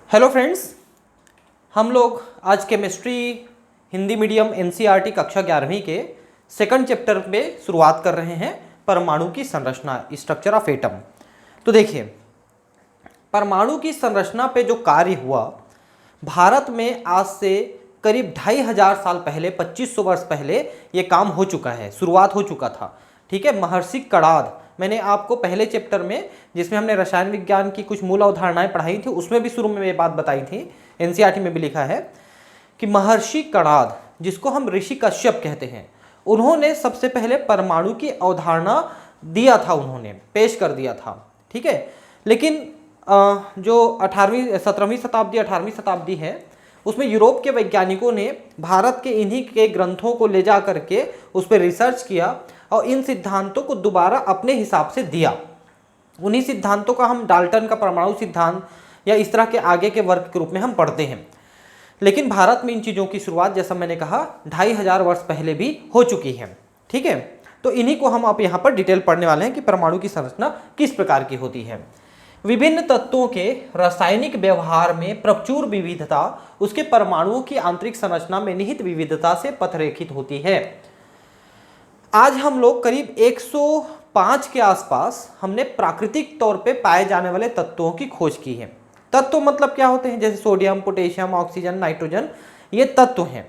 Hello friends, हम लोग आज केमिस्ट्री हिंदी मीडियम एनसीईआरटी कक्षा 11वीं के सेकंड चैप्टर पे शुरुआत कर रहे हैं। परमाणु की संरचना, स्ट्रक्चर ऑफ एटम। तो देखिए, परमाणु की संरचना पे जो कार्य हुआ, भारत में आज से करीब 2500 साल पहले, 2500 वर्ष पहले ये काम हो चुका है, शुरुआत हो चुका था। ठीक है, महर्षि कणाद, मैंने आपको पहले चैप्टर में जिसमें हमने रसायन विज्ञान की कुछ मूल अवधारणाएं पढ़ाई थी, उसमें भी शुरू में ये बात बताई थी, एनसीईआरटी में भी लिखा है कि महर्षि कणाद, जिसको हम ऋषि कश्यप कहते हैं, उन्होंने सबसे पहले परमाणु की अवधारणा दिया था, उन्होंने पेश कर दिया था। ठीक है, लेकिन जो 17वीं शताब्दी 18वीं शताब्दी है, उसमें यूरोप के वैज्ञानिकों ने भारत के इन्हीं के ग्रंथों को ले जा करके उस पर रिसर्च किया और इन सिद्धांतों को दोबारा अपने हिसाब से दिया। उन्हीं सिद्धांतों का हम डाल्टन का परमाणु सिद्धांत या इस तरह के आगे के वर्ग के रूप में हम पढ़ते हैं। लेकिन भारत में इन चीज़ों की शुरुआत, जैसा मैंने कहा, 2500 वर्ष पहले भी हो चुकी है। ठीक है, तो इन्हीं को हम अब यहाँ पर डिटेल पढ़ने वाले हैं कि परमाणु की संरचना किस प्रकार की होती है। विभिन्न तत्वों के रासायनिक व्यवहार में प्रचुर विविधता उसके परमाणुओं की आंतरिक संरचना में निहित विविधता से पथरेखित होती है। आज हम लोग करीब 105 के आसपास हमने प्राकृतिक तौर पे पाए जाने वाले तत्वों की खोज की है। तत्व मतलब क्या होते हैं? जैसे सोडियम, पोटेशियम, ऑक्सीजन, नाइट्रोजन, ये तत्व हैं।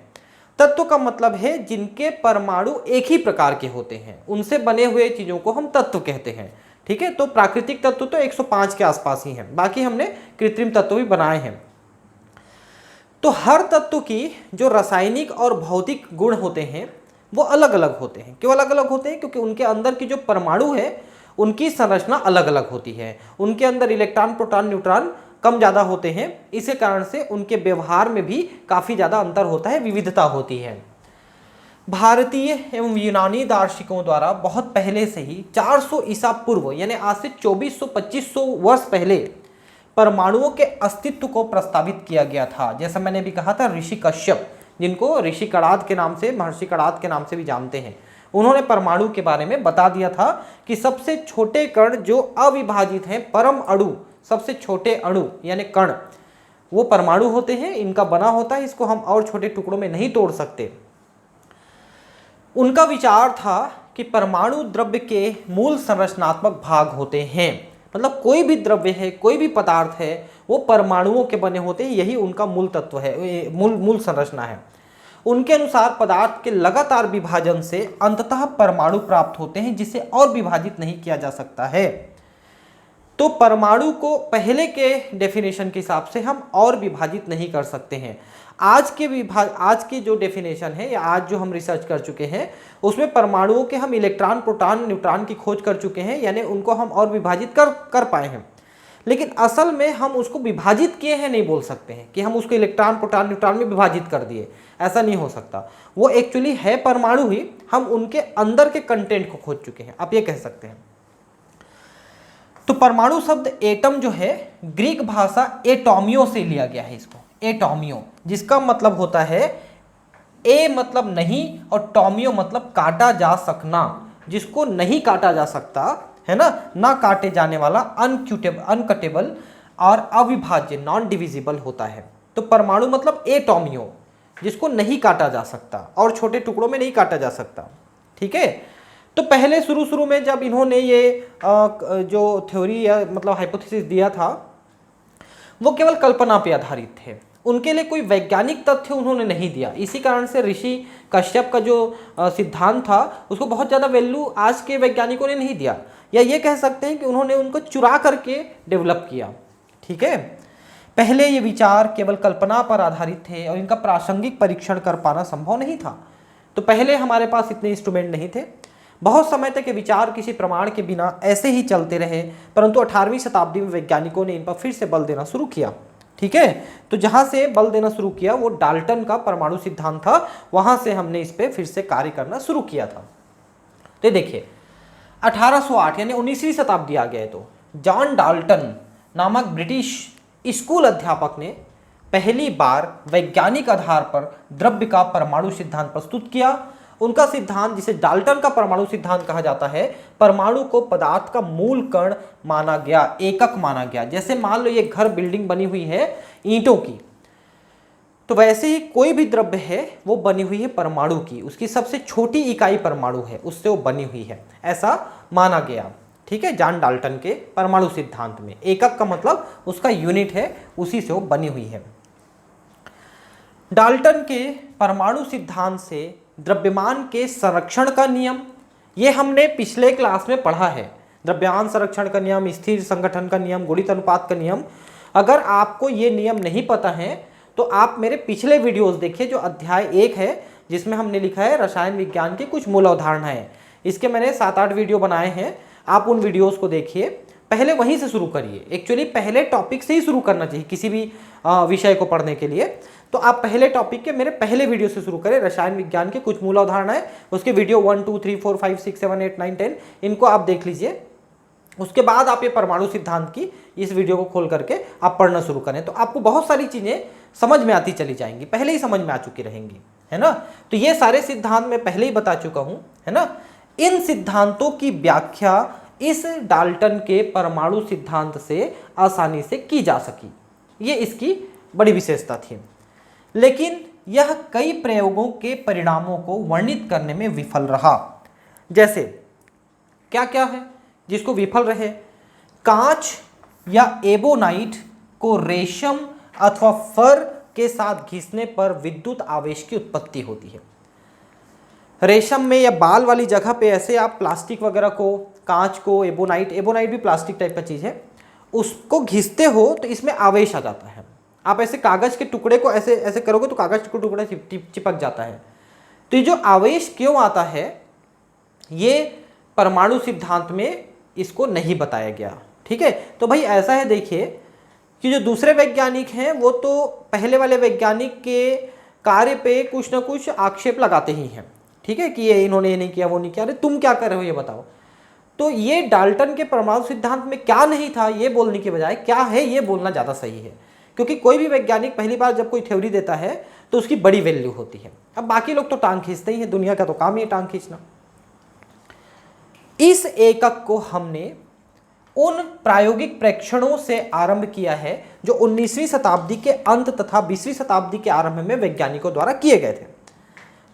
तत्व का मतलब है जिनके परमाणु एक ही प्रकार के होते हैं, उनसे बने हुए चीजों को हम तत्व कहते हैं। ठीक है, तो प्राकृतिक तत्व तो 105 के आसपास ही हैं, बाकी हमने कृत्रिम तत्व भी बनाए हैं। तो हर तत्व की जो रासायनिक और भौतिक गुण होते हैं वो अलग अलग होते हैं। क्यों अलग अलग होते हैं? क्योंकि उनके अंदर की जो परमाणु है उनकी संरचना अलग अलग होती है। उनके अंदर इलेक्ट्रॉन, प्रोटॉन, न्यूट्रॉन कम ज़्यादा होते हैं, इसी कारण से उनके व्यवहार में भी काफ़ी ज़्यादा अंतर होता है, विविधता होती है। भारतीय एवं यूनानी दार्शनिकों द्वारा बहुत पहले से ही 400 ईसा पूर्व, यानी आज से 2400-2500 वर्ष पहले परमाणुओं के अस्तित्व को प्रस्तावित किया गया था। जैसा मैंने भी कहा था, ऋषि कश्यप, जिनको ऋषि कणाद के नाम से, महर्षि कणाद के नाम से भी जानते हैं, उन्होंने परमाणु के बारे में बता दिया था कि सबसे छोटे कण जो अविभाजित हैं, परम अणु, सबसे छोटे अणु यानी कण, वो परमाणु होते हैं, इनका बना होता है, इसको हम और छोटे टुकड़ों में नहीं तोड़ सकते। उनका विचार था कि परमाणु द्रव्य के मूल संरचनात्मक भाग होते हैं, मतलब कोई भी द्रव्य है, कोई भी पदार्थ है, वो परमाणुओं के बने होते हैं, यही उनका मूल तत्व है, मूल संरचना है। उनके अनुसार पदार्थ के लगातार विभाजन से अंततः परमाणु प्राप्त होते हैं, जिसे और विभाजित नहीं किया जा सकता है। तो परमाणु को पहले के डेफिनेशन के हिसाब से हम और विभाजित नहीं कर सकते हैं। आज की जो डेफिनेशन है या आज जो हम रिसर्च कर चुके हैं, उसमें परमाणुओं के हम इलेक्ट्रॉन, प्रोटॉन, न्यूट्रॉन की खोज कर चुके हैं, यानी उनको हम और विभाजित कर पाए हैं। लेकिन असल में हम उसको विभाजित किए हैं नहीं बोल सकते हैं कि हम उसको इलेक्ट्रॉन, प्रोटॉन, न्यूट्रॉन में विभाजित कर दिए, ऐसा नहीं हो सकता। वो एक्चुअली है परमाणु ही, हम उनके अंदर के कंटेंट को खोज चुके हैं, आप ये कह सकते हैं। तो परमाणु शब्द एटम जो है, ग्रीक भाषा एटोमियो से लिया गया है, इसको एटोमियो, जिसका मतलब होता है ए मतलब नहीं और टोमियो मतलब काटा जा सकना, जिसको नहीं काटा जा सकता है ना काटे जाने वाला, अनकटेबल और अविभाज्य, नॉन डिविजिबल होता है। तो परमाणु मतलब एटोमियो, जिसको नहीं काटा जा सकता और छोटे टुकड़ों में नहीं काटा जा सकता। ठीक है, तो पहले शुरू में जब इन्होंने ये जो थ्योरी या मतलब हाइपोथेसिस दिया था, वो केवल कल्पना पे आधारित थे, उनके लिए कोई वैज्ञानिक तथ्य उन्होंने नहीं दिया। इसी कारण से ऋषि कश्यप का जो सिद्धांत था, उसको बहुत ज़्यादा वैल्यू आज के वैज्ञानिकों ने नहीं दिया, या ये कह सकते हैं कि उन्होंने उनको चुरा करके डेवलप किया। ठीक है, पहले ये विचार केवल कल्पना पर आधारित थे और इनका प्रासंगिक परीक्षण कर पाना संभव नहीं था। तो पहले हमारे पास इतने इंस्ट्रूमेंट नहीं थे, बहुत समय तक ये विचार किसी प्रमाण के बिना ऐसे ही चलते रहे, परंतु 18वीं शताब्दी में वैज्ञानिकों ने इन पर फिर से बल देना शुरू किया। ठीक है, तो जहां से बल देना शुरू किया वो डाल्टन का परमाणु सिद्धांत था, वहां से हमने इस पे फिर से कार्य करना शुरू किया था। तो देखिए, 1808 यानी 19वीं शताब्दी आ गया है, तो जॉन डाल्टन नामक ब्रिटिश स्कूल अध्यापक ने पहली बार वैज्ञानिक आधार पर द्रव्य का परमाणु सिद्धांत प्रस्तुत किया उनका सिद्धांत, जिसे डाल्टन का परमाणु सिद्धांत कहा जाता है, परमाणु को पदार्थ का मूल कण माना गया, एकक माना गया। जैसे मान लो ये घर बिल्डिंग बनी हुई है ईंटों की, तो वैसे ही कोई भी द्रव्य है वो बनी हुई है परमाणु की, उसकी सबसे छोटी इकाई परमाणु है, उससे वो बनी हुई है, ऐसा माना गया। ठीक है, जॉन डाल्टन के परमाणु सिद्धांत में एकक का मतलब उसका यूनिट है, उसी से वो बनी हुई है। डाल्टन के परमाणु सिद्धांत से द्रव्यमान के संरक्षण का नियम, ये हमने पिछले क्लास में पढ़ा है। द्रव्यमान संरक्षण का नियम, स्थिर संगठन का नियम, गुणित अनुपात का नियम। अगर आपको ये नियम नहीं पता है तो आप मेरे पिछले वीडियोस देखिए, जो अध्याय 1 है जिसमें हमने लिखा है रसायन विज्ञान की कुछ मूल अवधारणाएं। इसके मैंने 7-8 वीडियो बनाए हैं, आप उन वीडियोस को देखिए। पहले वहीं से शुरू करिए, एक्चुअली पहले टॉपिक से ही शुरू करना चाहिए किसी भी विषय को पढ़ने के लिए। तो आप पहले टॉपिक के मेरे पहले वीडियो से शुरू करें, रसायन विज्ञान के कुछ मूल अवधारणाएं, उसके वीडियो 1 2 3 4 5 6 7 8 9 10 इनको आप देख लीजिए। उसके बाद आप ये परमाणु सिद्धांत की इस वीडियो को खोल करके आप पढ़ना शुरू करें, तो आपको बहुत सारी चीजें समझ में आती चली जाएंगी, पहले ही समझ में आ चुकी रहेंगी, है ना। तो ये सारे सिद्धांत मैं पहले ही बता चुका हूं, है ना। इन सिद्धांतों की व्याख्या इस डाल्टन के परमाणु सिद्धांत से आसानी से की जा सकी, ये इसकी बड़ी विशेषता थी। लेकिन यह कई प्रयोगों के परिणामों को वर्णित करने में विफल रहा। जैसे क्या क्या है जिसको विफल रहे? कांच या एबोनाइट को रेशम अथवा फर के साथ घिसने पर विद्युत आवेश की उत्पत्ति होती है। रेशम में या बाल वाली जगह पे ऐसे आप प्लास्टिक वगैरह को, कांच को, एबोनाइट भी प्लास्टिक टाइप का चीज है, उसको घिसते हो तो इसमें आवेश आ जाता है। आप ऐसे कागज के टुकड़े को ऐसे ऐसे करोगे तो कागज का टुकड़ा चिपक जाता है। तो ये जो आवेश क्यों आता है, ये परमाणु सिद्धांत में इसको नहीं बताया गया। ठीक है, तो भाई ऐसा है, देखिए कि जो दूसरे वैज्ञानिक हैं वो तो पहले वाले वैज्ञानिक के कार्य पे कुछ ना कुछ आक्षेप लगाते ही हैं। ठीक है, कि ये इन्होंने ये नहीं किया, वो नहीं किया, अरे तुम क्या कर रहे हो ये बताओ। तो ये डाल्टन के परमाणु सिद्धांत में क्या नहीं था ये बोलने के बजाय क्या है ये बोलना ज़्यादा सही है, क्योंकि कोई भी वैज्ञानिक पहली बार जब कोई थ्योरी देता है तो उसकी बड़ी वैल्यू होती है। अब बाकी लोग तो टांग खींचते ही हैं, दुनिया का तो काम ही है टांग खींचना। इस एकक को हमने उन प्रायोगिक प्रेक्षणों से आरंभ किया है जो 19वीं शताब्दी के अंत तथा 20वीं शताब्दी के आरंभ में वैज्ञानिकों द्वारा किए गए थे।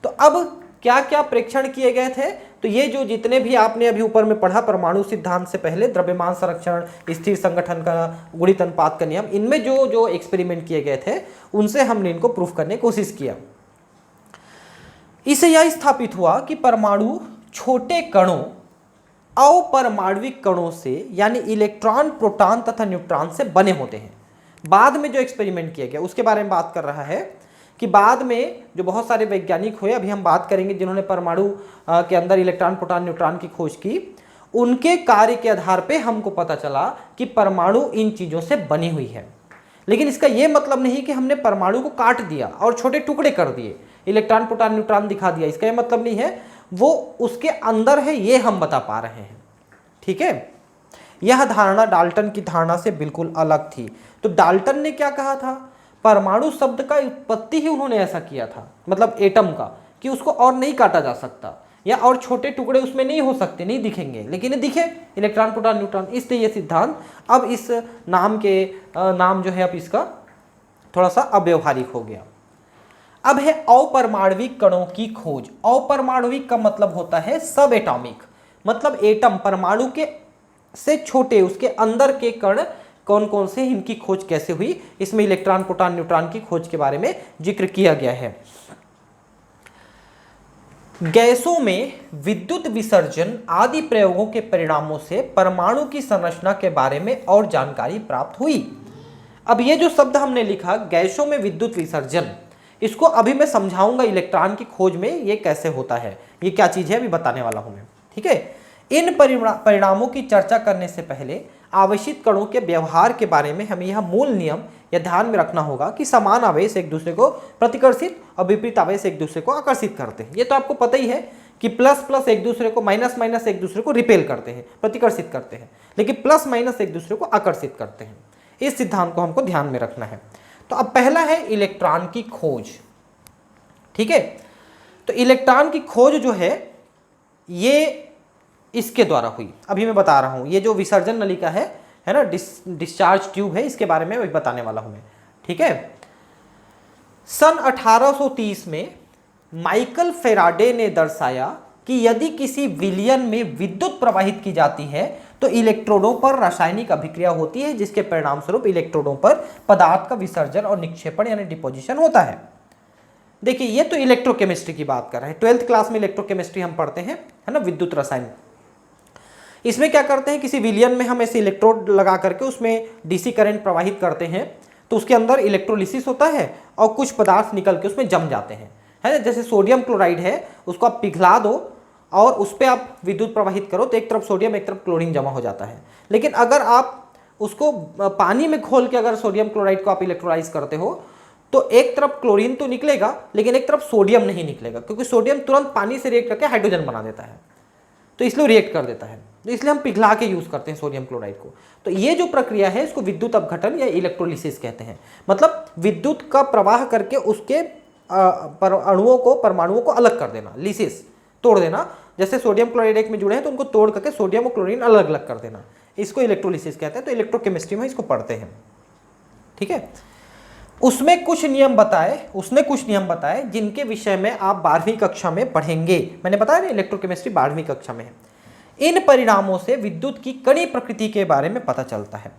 तो अब क्या क्या प्रेक्षण किए गए थे? तो ये जो जितने भी आपने अभी ऊपर में पढ़ा परमाणु सिद्धांत से पहले, द्रव्यमान संरक्षण, स्थिर संगठन का, गुणित अनुपात का नियम, इनमें जो जो एक्सपेरिमेंट किए गए थे उनसे हमने इनको प्रूफ करने की कोशिश किया। इससे यह स्थापित हुआ कि परमाणु छोटे कणों, अपरमाणविक कणों से, यानी इलेक्ट्रॉन, प्रोटॉन तथा न्यूट्रॉन से बने होते हैं। बाद में जो एक्सपेरिमेंट किया गया उसके बारे में बात कर रहा है कि बाद में जो बहुत सारे वैज्ञानिक हुए, अभी हम बात करेंगे, जिन्होंने परमाणु के अंदर इलेक्ट्रॉन, प्रोटॉन, न्यूट्रॉन की खोज की, उनके कार्य के आधार पे हमको पता चला कि परमाणु इन चीजों से बनी हुई है। लेकिन इसका यह मतलब नहीं कि हमने परमाणु को काट दिया और छोटे टुकड़े कर दिए, इलेक्ट्रॉन, प्रोटॉन, न्यूट्रॉन दिखा दिया, इसका यह मतलब नहीं है। वो उसके अंदर है, ये हम बता पा रहे हैं। ठीक है, यह धारणा डाल्टन की धारणा से बिल्कुल अलग थी। तो डाल्टन ने क्या कहा था? परमाणु शब्द का उत्पत्ति ही उन्होंने ऐसा किया था, मतलब एटम का, कि उसको और नहीं काटा जा सकता या और छोटे टुकड़े उसमें नहीं हो सकते, नहीं दिखेंगे, लेकिन ये दिखे इलेक्ट्रॉन, प्रोटॉन, न्यूट्रॉन। इसलिए ये सिद्धांत अब इस नाम जो है अब इसका थोड़ा सा अव्यवहारिक हो गया। अब है अपरमाणविक कणों की खोज। अपरमाणविक का मतलब होता है सब एटॉमिक, मतलब एटम, परमाणु के से छोटे, उसके अंदर के कण कौन कौन से, इनकी खोज कैसे हुई, इसमें इलेक्ट्रॉन, प्रोटॉन, न्यूट्रॉन की खोज के बारे में जिक्र किया गया है। गैसों में विद्युत विसर्जन आदि प्रयोगों के परिणामों से परमाणु की संरचना के बारे में और जानकारी प्राप्त हुई। अब ये जो शब्द हमने लिखा, गैसों में विद्युत विसर्जन, इसको अभी मैं समझाऊंगा इलेक्ट्रॉन की खोज में ये कैसे होता है, ये क्या चीज है अभी बताने वाला हूं मैं। ठीक है, इन परिणामों की चर्चा करने से पहले आवेशित कणों के व्यवहार के बारे में हमें यह मूल नियम या ध्यान में रखना होगा कि समान आवेश एक दूसरे को प्रतिकर्षित और विपरीत आवेश एक दूसरे को आकर्षित करते हैं। ये तो आपको पता ही है कि प्लस प्लस एक दूसरे को, माइनस माइनस एक दूसरे को रिपेल करते हैं, प्रतिकर्षित करते हैं, लेकिन प्लस माइनस एक दूसरे को आकर्षित करते हैं। इस सिद्धांत को हमको ध्यान में रखना है। तो अब पहला है इलेक्ट्रॉन की खोज। ठीक है, तो इलेक्ट्रॉन की खोज जो है ये इसके द्वारा हुई। अभी मैं बता रहा हूं, ये जो विसर्जन नलिका है ना, डिस्चार्ज ट्यूब है, इसके बारे में बताने वाला हूं मैं। ठीक है। सन 1830 में माइकल फेराडे ने दर्शाया कि यदि किसी विलयन में विद्युत प्रवाहित की जाती है तो इलेक्ट्रोडों पर रासायनिक अभिक्रिया होती है, जिसके परिणाम स्वरूप इलेक्ट्रोडों पर पदार्थ का विसर्जन और निक्षेपण यानी डिपोजिशन होता है। देखिए, ये तो इलेक्ट्रोकेमिस्ट्री की बात कर रहे हैं। 12th क्लास में इलेक्ट्रोकेमिस्ट्री हम पढ़ते हैं, है ना, विद्युत रसायन। इसमें क्या करते हैं, किसी विलयन में हम ऐसे इलेक्ट्रोड लगा करके उसमें डीसी करंट प्रवाहित करते हैं, तो उसके अंदर इलेक्ट्रोलिसिस होता है और कुछ पदार्थ निकल के उसमें जम जाते हैं, है ना। जैसे सोडियम क्लोराइड है, उसको आप पिघला दो और उस पर आप विद्युत प्रवाहित करो तो एक तरफ सोडियम एक तरफ क्लोरीन जमा हो जाता है। लेकिन अगर आप उसको पानी में घोल के अगर सोडियम क्लोराइड को आप इलेक्ट्रोलाइज करते हो तो एक तरफ क्लोरीन तो निकलेगा लेकिन एक तरफ सोडियम नहीं निकलेगा, क्योंकि सोडियम तुरंत पानी से रिएक्ट करके हाइड्रोजन बना देता है, तो इसलिए रिएक्ट कर देता है। तो इसलिए हम पिघला के यूज करते हैं सोडियम क्लोराइड को। तो ये जो प्रक्रिया है इसको विद्युत अपघटन या इलेक्ट्रोलिसिस कहते हैं। मतलब विद्युत का प्रवाह करके उसके परमाणुओं को अलग कर देना, लिसिस, तोड़ देना। जैसे सोडियम क्लोराइड एक में जुड़े हैं तो उनको तोड़ करके सोडियम और क्लोरीन अलग अलग कर देना, इसको इलेक्ट्रोलिसिस कहते हैं। तो इलेक्ट्रोकेमिस्ट्री में इसको पढ़ते हैं। ठीक है। उसने कुछ नियम बताए जिनके विषय में आप 12वीं कक्षा में पढ़ेंगे। मैंने बताया ना, इलेक्ट्रोकेमिस्ट्री 12वीं कक्षा में है। इन परिणामों से विद्युत की कणी प्रकृति के बारे में पता चलता है।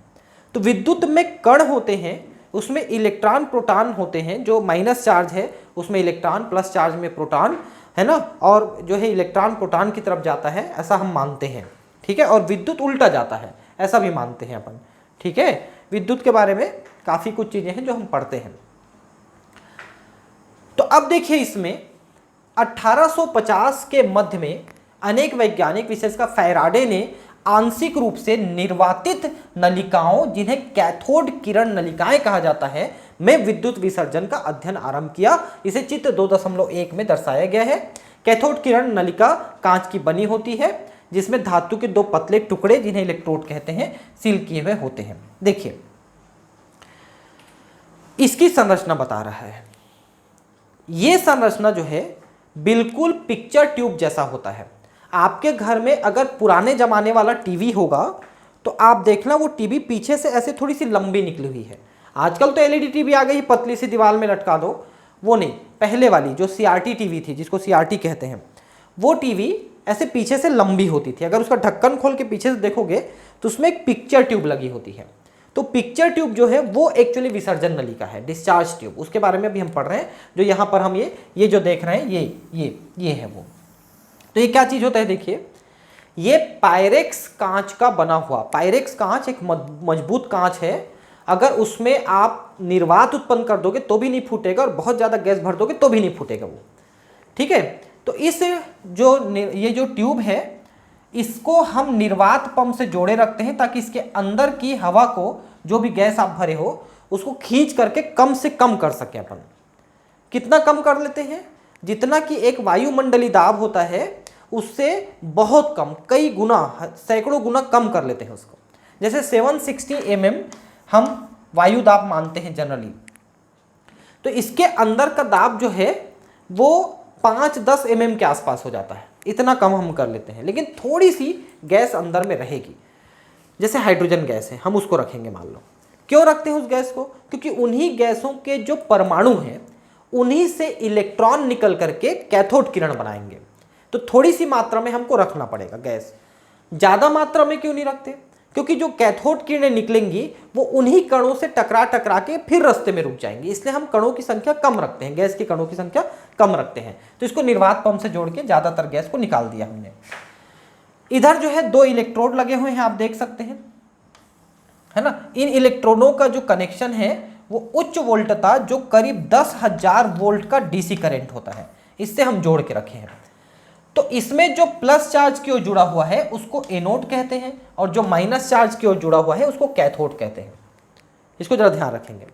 तो विद्युत में कण होते हैं, उसमें इलेक्ट्रॉन प्रोटॉन होते हैं। जो माइनस चार्ज है उसमें इलेक्ट्रॉन, प्लस चार्ज में प्रोटॉन, है ना। और जो है इलेक्ट्रॉन प्रोटॉन की तरफ जाता है, ऐसा हम मानते हैं। ठीक है। और विद्युत उल्टा जाता है, ऐसा भी मानते हैं अपन। ठीक है। विद्युत के बारे में काफी कुछ चीजें हैं जो हम पढ़ते हैं। तो अब देखिए, इसमें 1850 के मध्य में अनेक वैज्ञानिक, विशेषकर फैराडे ने आंशिक रूप से निर्वातित नलिकाओं, जिन्हें कैथोड किरण नलिकाएं कहा जाता है, में विद्युत विसर्जन का अध्ययन आरंभ किया। इसे चित्र 2.1 में दर्शाया गया है। कैथोड किरण नलिका कांच की बनी होती है, जिसमें धातु के 2 पतले टुकड़े, जिन्हें इलेक्ट्रोड कहते हैं, सील किए हुए होते हैं। देखिए, इसकी संरचना बता रहा है। यह संरचना जो है बिल्कुल पिक्चर ट्यूब जैसा होता है। आपके घर में अगर पुराने जमाने वाला टीवी होगा तो आप देखना, वो टीवी पीछे से ऐसे थोड़ी सी लंबी निकली हुई है। आजकल तो एलईडी टीवी आ गई, पतली सी दीवार में लटका दो, वो नहीं। पहले वाली जो सीआरटी टीवी थी, जिसको सीआरटी कहते हैं, वो टीवी ऐसे पीछे से लंबी होती थी। अगर उसका ढक्कन खोल के पीछे से देखोगे तो उसमें एक पिक्चर ट्यूब लगी होती है। तो पिक्चर ट्यूब जो है वो एक्चुअली विसर्जन नलिका है, डिस्चार्ज ट्यूब। उसके बारे में भी हम पढ़ रहे हैं। जो यहाँ पर हम ये जो देख रहे हैं, ये है वो। तो ये क्या चीज होता है, देखिए, ये पायरेक्स कांच का बना हुआ। पायरेक्स कांच एक मजबूत कांच है। अगर उसमें आप निर्वात उत्पन्न कर दोगे तो भी नहीं फूटेगा, और बहुत ज्यादा गैस भर दोगे तो भी नहीं फूटेगा वो। ठीक है। तो इस ये जो ट्यूब है, इसको हम निर्वात पंप से जोड़े रखते हैं, ताकि इसके अंदर की हवा को, जो भी गैस आप भरे हो, उसको खींच करके कम से कम कर सके अपन। कितना कम कर लेते हैं? जितना कि एक वायुमंडलीय दाब होता है उससे बहुत कम, कई गुना, सैकड़ों गुना कम कर लेते हैं उसको। जैसे 760 mm हम वायु दाब मानते हैं जनरली, तो इसके अंदर का दाब जो है वो 5-10 mm के आसपास हो जाता है। इतना कम हम कर लेते हैं, लेकिन थोड़ी सी गैस अंदर में रहेगी। जैसे हाइड्रोजन गैस है, हम उसको रखेंगे मान लो। क्यों रखते हैं उस गैस को? क्योंकि उन्हीं गैसों के जो परमाणु हैं, उन्हीं से इलेक्ट्रॉन निकल करके कैथोड किरण बनाएंगे। तो थोड़ी सी मात्रा में हमको रखना पड़ेगा गैस। ज्यादा मात्रा में क्यों नहीं रखते? क्योंकि जो कैथोड किरणें निकलेंगी वो उन्हीं कणों से टकरा के फिर रास्ते में रुक जाएंगी। इसलिए हम कणों की संख्या कम रखते हैं, गैस के कणों की संख्या कम रखते हैं। तो इसको निर्वात पंप से जोड़ के ज्यादातर गैस को निकाल दिया हमने। इधर जो है 2 इलेक्ट्रोड लगे हुए हैं, आप देख सकते हैं, है ना। इन इलेक्ट्रोडों का जो कनेक्शन है वो उच्च वोल्टता, जो करीब 10,000 वोल्ट का डीसी करंट होता है, इससे हम जोड़ के रखे हैं। तो इसमें जो प्लस चार्ज की ओर जुड़ा हुआ है उसको एनोड कहते हैं, और जो माइनस चार्ज की ओर जुड़ा हुआ है उसको कैथोड कहते हैं। इसको जरा ध्यान रखेंगे।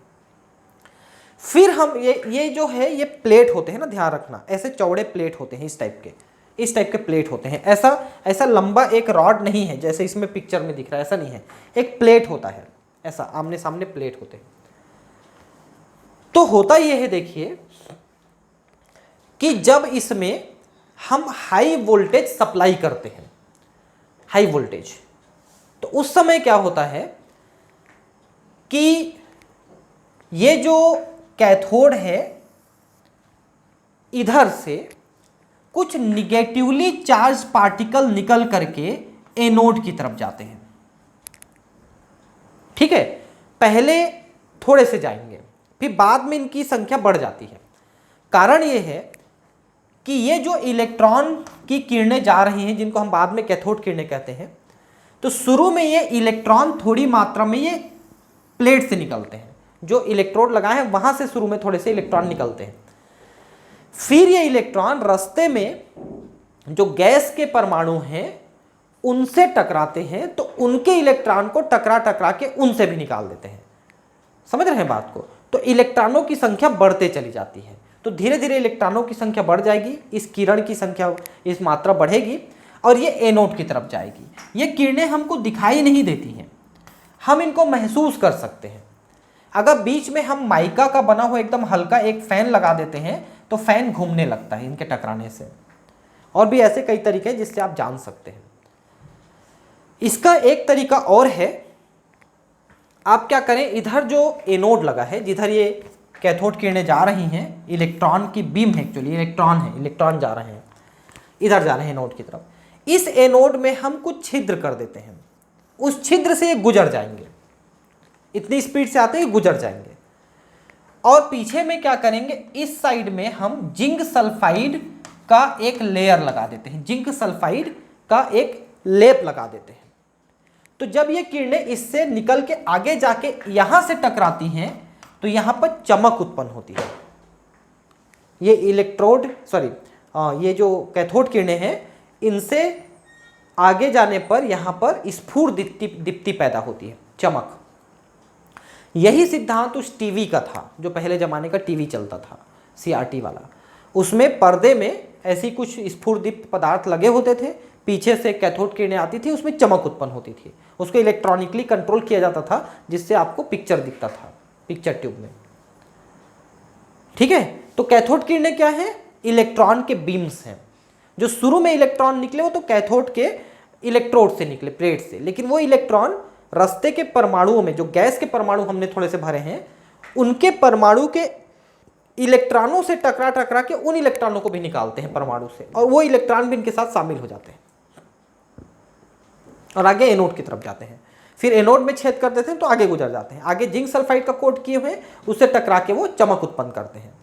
फिर हम ये जो है ये प्लेट होते हैं ना, ध्यान रखना, ऐसे चौड़े प्लेट होते हैं, इस टाइप के प्लेट होते हैं। ऐसा लंबा एक रॉड नहीं है जैसे इसमें पिक्चर में दिख रहा है, ऐसा नहीं है। एक प्लेट होता है, ऐसा आमने सामने प्लेट होते हैं। तो होता यह है, देखिए, कि जब इसमें हम हाई वोल्टेज सप्लाई करते हैं, हाई वोल्टेज, तो उस समय क्या होता है कि ये जो कैथोड है इधर से कुछ निगेटिवली चार्ज पार्टिकल निकल करके एनोड की तरफ जाते हैं। ठीक है, पहले थोड़े से जाएंगे, फिर बाद में इनकी संख्या बढ़ जाती है। कारण ये है कि ये जो इलेक्ट्रॉन की किरणें जा रही हैं, जिनको हम बाद में कैथोड किरणें कहते हैं, तो शुरू में ये इलेक्ट्रॉन थोड़ी मात्रा में ये प्लेट से निकलते हैं, जो इलेक्ट्रोड लगाए हैं वहां से शुरू में थोड़े से इलेक्ट्रॉन निकलते हैं। फिर ये इलेक्ट्रॉन रास्ते में जो गैस के परमाणु हैं उनसे टकराते हैं, तो उनके इलेक्ट्रॉन को टकरा टकरा के उनसे भी निकाल देते हैं। समझ रहे हैं बात को? तो इलेक्ट्रॉनों की संख्या बढ़ते चली जाती है, तो धीरे धीरे इलेक्ट्रॉनों की संख्या बढ़ जाएगी, इस किरण की संख्या, इस मात्रा बढ़ेगी और ये एनोड की तरफ जाएगी। ये किरणें हमको दिखाई नहीं देती हैं, हम इनको महसूस कर सकते हैं। अगर बीच में हम माइका का बना हुआ एकदम हल्का एक फैन लगा देते हैं तो फैन घूमने लगता है इनके टकराने से। और भी ऐसे कई तरीके हैं जिससे आप जान सकते हैं। इसका एक तरीका और है, आप क्या करें, इधर जो एनोड लगा है, जिधर ये कैथोड किरणें जा रही हैं, इलेक्ट्रॉन की बीम है, एक्चुअली इलेक्ट्रॉन है, इलेक्ट्रॉन जा रहे हैं, इधर जा रहे हैं एनोड की तरफ। इस एनोड में हम कुछ छिद्र कर देते हैं, उस छिद्र से ये गुजर जाएंगे, इतनी स्पीड से आते हैं गुजर जाएंगे। और पीछे में क्या करेंगे, इस साइड में हम जिंक सल्फाइड का एक लेयर लगा देते हैं, जिंक सल्फाइड का एक लेप लगा देते हैं। तो जब ये किरणें इससे निकल के आगे जाके यहां से टकराती हैं तो यहां पर चमक उत्पन्न होती है। ये इलेक्ट्रोड ये जो कैथोड किरणें हैं, इनसे आगे जाने पर यहां पर स्फुर दीप्ति पैदा होती है, चमक। यही सिद्धांत उस टीवी का था जो पहले जमाने का टीवी चलता था, CRT वाला। उसमें पर्दे में ऐसी कुछ स्फुरदीप्त पदार्थ लगे होते थे, पीछे से कैथोड किरणें आती थी, उसमें चमक उत्पन्न होती थी। उसको इलेक्ट्रॉनिकली कंट्रोल किया जाता था, जिससे आपको पिक्चर दिखता था पिक्चर ट्यूब में। ठीक है, तो कैथोड किरणें क्या है, इलेक्ट्रॉन के बीम्स हैं। जो शुरू में इलेक्ट्रॉन निकले वो तो कैथोड के इलेक्ट्रोड से निकले, प्लेट से, लेकिन वो इलेक्ट्रॉन रास्ते के परमाणुओं में, जो गैस के परमाणु हमने थोड़े से भरे हैं, उनके परमाणु के इलेक्ट्रॉनों से टकरा टकरा के उन इलेक्ट्रॉनों को भी निकालते हैं परमाणु से, और वो इलेक्ट्रॉन भी इनके साथ शामिल हो जाते हैं और आगे एनोड की तरफ जाते हैं। फिर एनोड में छेद कर देते हैं तो आगे गुजर जाते हैं, आगे जिंक सल्फाइड का कोट किए हुए उससे टकरा के वो चमक उत्पन्न करते हैं।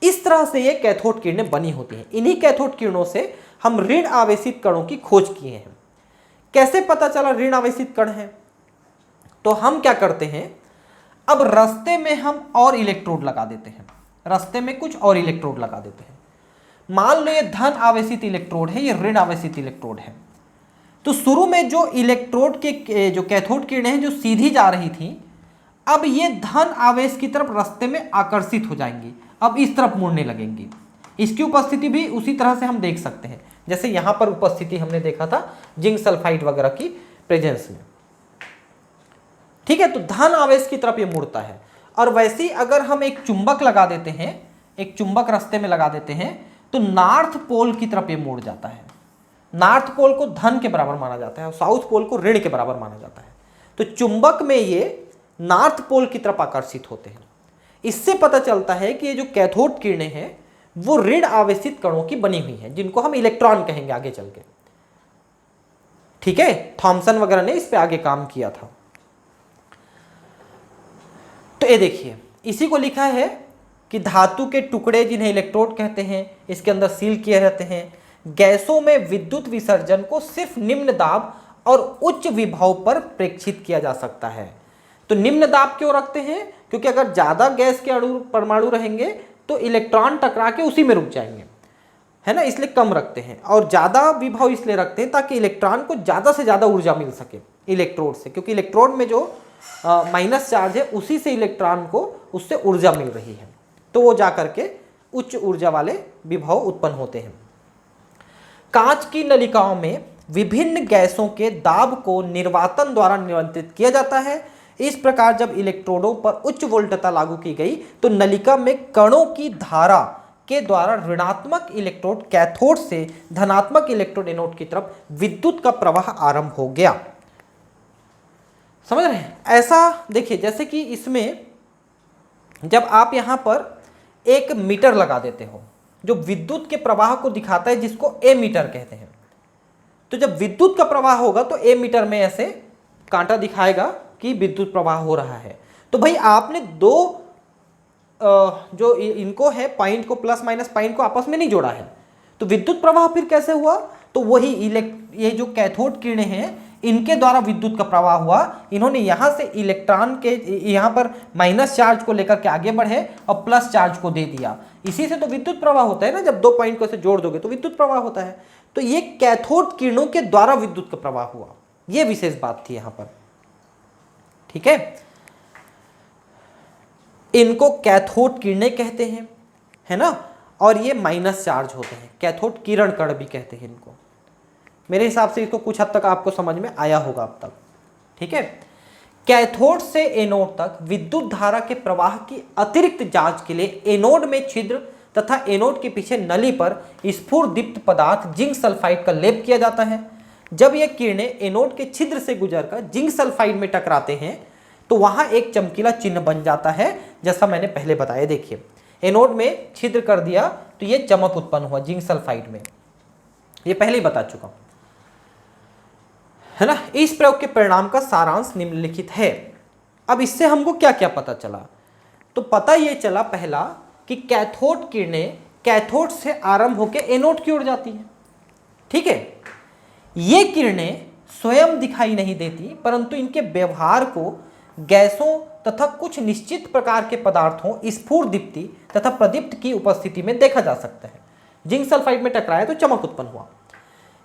इस तरह से ये कैथोड किरणें बनी होती हैं। इन्हीं कैथोड किरणों से हम ऋण आवेशित कणों की खोज किए हैं। कैसे पता चला ऋण आवेशित कण है? तो हम क्या करते हैं, अब रास्ते में हम और इलेक्ट्रोड लगा देते हैं, रास्ते में कुछ और इलेक्ट्रोड लगा देते हैं। मान लो ये धन आवेशित इलेक्ट्रोड है, ये ऋण आवेशित इलेक्ट्रोड है। तो शुरू में जो इलेक्ट्रोड के जो कैथोड किरणें हैं जो सीधी जा रही थी, अब ये धन आवेश की तरफ रास्ते में आकर्षित हो जाएंगी, अब इस तरफ मुड़ने लगेंगी। इसकी उपस्थिति भी उसी तरह से हम देख सकते हैं, जैसे यहां पर उपस्थिति हमने देखा था जिंक सल्फाइड वगैरह की प्रेजेंस में। ठीक है, तो धन आवेश की तरफ ये मुड़ता है। और वैसे ही अगर हम एक चुंबक लगा देते हैं, एक चुंबक रास्ते में लगा देते हैं, तो नॉर्थ पोल की तरफ ये मुड़ जाता है। नॉर्थ पोल को धन के बराबर माना जाता है और साउथ पोल को ऋण के बराबर माना जाता है। तो चुंबक में ये नॉर्थ पोल की तरफ आकर्षित होते हैं। इससे पता चलता है कि ये जो कैथोड किरणें हैं वो ऋण आवेशित कणों की बनी हुई हैं, जिनको हम इलेक्ट्रॉन कहेंगे आगे चल के। ठीक है, थॉमसन वगैरह ने इस पे आगे काम किया था। तो ये देखिए, इसी को लिखा है कि धातु के टुकड़े जिन्हें इलेक्ट्रोड कहते हैं, इसके अंदर सील किए रहते हैं। गैसों में विद्युत विसर्जन को सिर्फ निम्न दाब और उच्च विभव पर प्रेक्षित किया जा सकता है। तो निम्न दाब क्यों रखते हैं? क्योंकि अगर ज्यादा गैस के अणु परमाणु रहेंगे तो इलेक्ट्रॉन टकरा के उसी में रुक जाएंगे, है ना, इसलिए कम रखते हैं। और ज्यादा विभव इसलिए रखते हैं ताकि इलेक्ट्रॉन को ज्यादा से ज्यादा ऊर्जा मिल सके इलेक्ट्रोड से, क्योंकि इलेक्ट्रोड में जो माइनस चार्ज है उसी से इलेक्ट्रॉन को उससे ऊर्जा मिल रही है, तो वो जा करके उच्च ऊर्जा वाले विभव उत्पन्न होते हैं। कांच की नलिकाओं में विभिन्न गैसों के दाब को निर्वातन द्वारा नियंत्रित किया जाता है। इस प्रकार जब इलेक्ट्रोडों पर उच्च वोल्टता लागू की गई तो नलिका में कणों की धारा के द्वारा ऋणात्मक इलेक्ट्रोड कैथोड से धनात्मक इलेक्ट्रोड एनोड की तरफ विद्युत का प्रवाह आरंभ हो गया। समझ रहे हैं? ऐसा देखिए, जैसे कि इसमें जब आप यहां पर एक मीटर लगा देते हो जो विद्युत के प्रवाह को दिखाता है, जिसको ए मीटर कहते हैं, तो जब विद्युत का प्रवाह होगा तो ए मीटर में ऐसे कांटा दिखाएगा कि विद्युत प्रवाह हो रहा है। तो भाई आपने दो जो इनको है पॉइंट को, प्लस माइनस पॉइंट को आपस में नहीं जोड़ा है, तो विद्युत प्रवाह फिर कैसे हुआ? तो वही ये जो कैथोड किरणें हैं इनके द्वारा विद्युत का प्रवाह हुआ। इन्होंने यहां से इलेक्ट्रॉन के यहां पर माइनस चार्ज को लेकर के आगे बढ़े और प्लस चार्ज को दे दिया। इसी से तो विद्युत प्रवाह होता है ना, जब दो पॉइंट को ऐसे जोड़ दोगे तो विद्युत प्रवाह होता है। तो ये कैथोड किरणों के द्वारा विद्युत का प्रवाह हुआ, ये विशेष बात थी यहां पर। ठीक है, इनको कैथोड किरणें कहते हैं, है ना, और ये माइनस चार्ज होते हैं, कैथोड किरण कण भी कहते हैं इनको। मेरे हिसाब से इसको कुछ हद तक आपको समझ में आया होगा अब तक। ठीक है, कैथोड से एनोड तक विद्युत धारा के प्रवाह की अतिरिक्त जांच के लिए एनोड में छिद्र तथा एनोड के पीछे नली पर स्फुरदीप्त पदार्थ जिंक सल्फाइड का लेप किया जाता है। जब यह किरणें एनोड के छिद्र से गुजरकर जिंक सल्फाइड में टकराते हैं तो वहां एक चमकीला चिन्ह बन जाता है, जैसा मैंने पहले बताया। देखिए, एनोड में छिद्र कर दिया तो यह चमक उत्पन्न हुआ जिंक सल्फाइड में, ये पहले ही बता चुका हूं, है ना। इस प्रयोग के परिणाम का सारांश निम्नलिखित है। अब इससे हमको क्या क्या पता चला? तो पता यह चला पहला कि कैथोड किरणें कैथोड से आरंभ होकर एनोड की ओर जाती हैं। ठीक है, ये किरणें स्वयं दिखाई नहीं देती, परंतु इनके व्यवहार को गैसों तथा कुछ निश्चित प्रकार के पदार्थों स्फुरदीप्ति तथा प्रदीप्त की उपस्थिति में देखा जा सकता है। जिंक सल्फाइड में टकराया तो चमक उत्पन्न हुआ।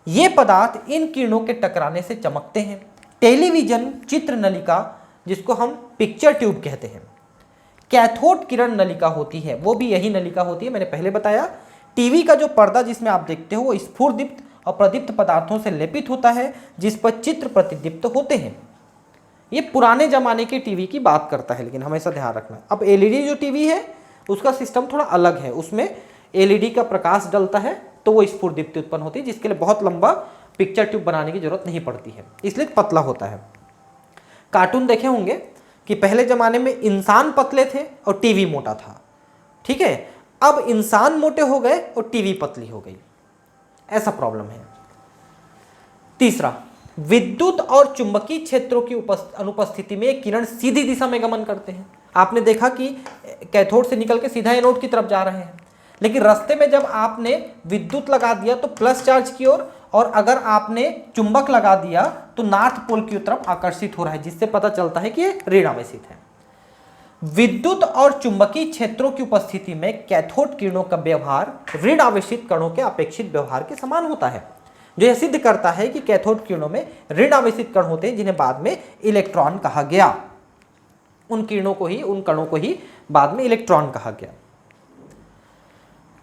ये पदार्थ इन किरणों के टकराने से चमकते हैं। टेलीविजन चित्र नलिका, जिसको हम पिक्चर ट्यूब कहते हैं, कैथोड किरण नलिका होती है, वो भी यही नलिका होती है, मैंने पहले बताया। टीवी का जो पर्दा जिसमें आप देखते हो वो स्फुरदीप्त और प्रदीप्त पदार्थों से लेपित होता है, जिस पर चित्र प्रतिदीप्त होते हैं। ये पुराने जमाने के टीवी की बात करता है, लेकिन हमेशा ध्यान रखना। अब एलईडी जो टीवी है उसका सिस्टम थोड़ा अलग है, उसमें एलईडी का प्रकाश डलता है तो वो स्फुरदीप्ति उत्पन्न होती है, जिसके लिए बहुत लंबा पिक्चर ट्यूब बनाने की जरूरत नहीं पड़ती है, इसलिए पतला होता है। कार्टून देखे होंगे कि पहले जमाने में इंसान पतले थे और टीवी मोटा था। ठीक है, अब इंसान मोटे हो गए और टीवी पतली हो गई, ऐसा प्रॉब्लम है। तीसरा, विद्युत और चुंबकीय क्षेत्रों की अनुपस्थिति में किरण सीधी दिशा में गमन करते हैं। आपने देखा कि कैथोड से निकल के सीधा एनोड की तरफ जा रहे हैं, लेकिन रास्ते में जब आपने विद्युत लगा दिया तो प्लस चार्ज की ओर, और अगर आपने चुंबक लगा दिया तो नॉर्थ पोल की तरफ आकर्षित हो रहा है, जिससे पता चलता है कि ये ऋण आवेशित है। विद्युत और चुंबकीय क्षेत्रों की उपस्थिति में कैथोड किरणों का व्यवहार ऋण आवेशित कणों के अपेक्षित व्यवहार के समान होता है, जो यह सिद्ध करता है कि कैथोड किरणों में ऋण आवेशित कण होते हैं, जिन्हें बाद में इलेक्ट्रॉन कहा गया। उन किरणों को ही, उन कणों को ही बाद में इलेक्ट्रॉन कहा गया।